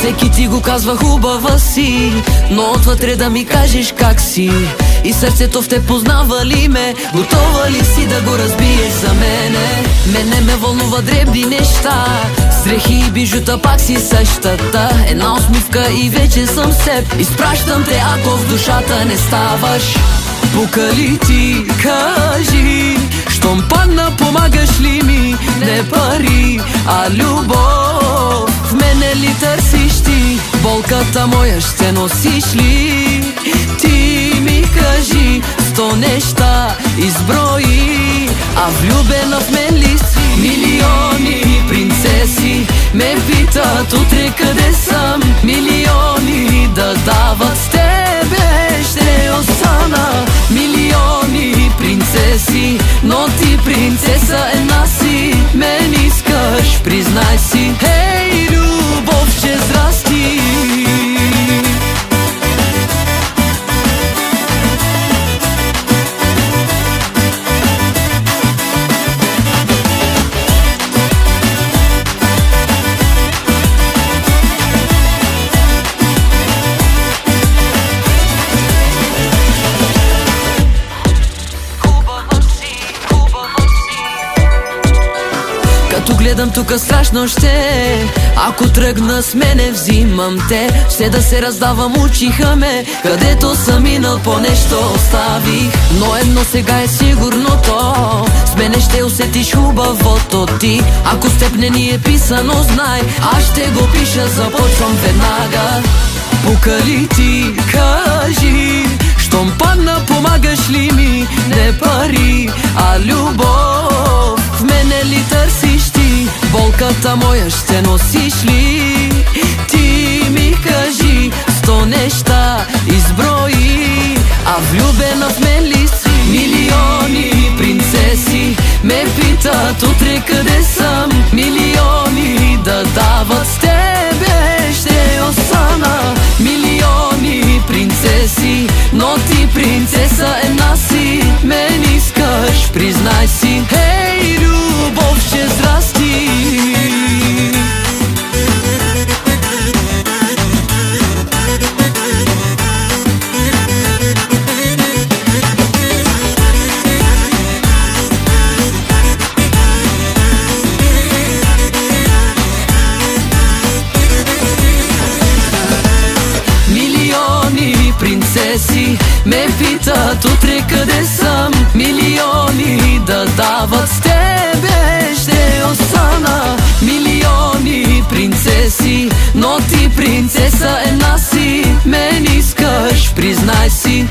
Всеки ти го казва хубава си, но отвътре да ми кажеш как си. И сърцето в те познава ли ме? Готова ли си да го разбиеш за мене? Мене ме вълнува дребни неща, стрехи и бижута пак си същата. Една усмивка и вече съм с теб. Изпращам те, ако в душата не ставаш. Пука ли ти, кажи, щом падна помагаш ли ми? Не пари, а любов в мене ли търсиш ти? Болката моя ще носиш ли? Ти ми кажи, 100 неща изброи, а влюбена в мен ли си? Милиони принцеси ме питат утре къде съм. Милиони да дават с тебе ще остана. Милиони принцеси, но ти принцеса една си. Мен искаш, признай си. Хей, любов, че здрасти. Като гледам тука страшно ще, ако тръгна с мене взимам те. Ще да се раздавам, учиха ме, където съм минал по нещо оставих. Но едно сега е сигурно то, с мене ще усетиш хубавото ти. Ако с теб не ни е писано, знай, аз ще го пиша, започвам веднага. Пука ли ти, кажи, щом падна помагаш ли ми? Не пари, а любов в мене ли търсиш ти? Болката моя ще носиш ли? Ти ми кажи, 100 неща изброи, а влюбена в мен ли си? Милиони принцеси ме питат утре къде съм. Милиони да дават с тебе ще остана. Милиони принцеси, но ти принцеса една си. Мен искаш, признай си. Хей, любов, че здрасти. Принцеси ме питат утре къде съм. Милиони да дават с тебе ще остана. Милиони принцеси, но ти принцеса една си. Мен искаш, признай си.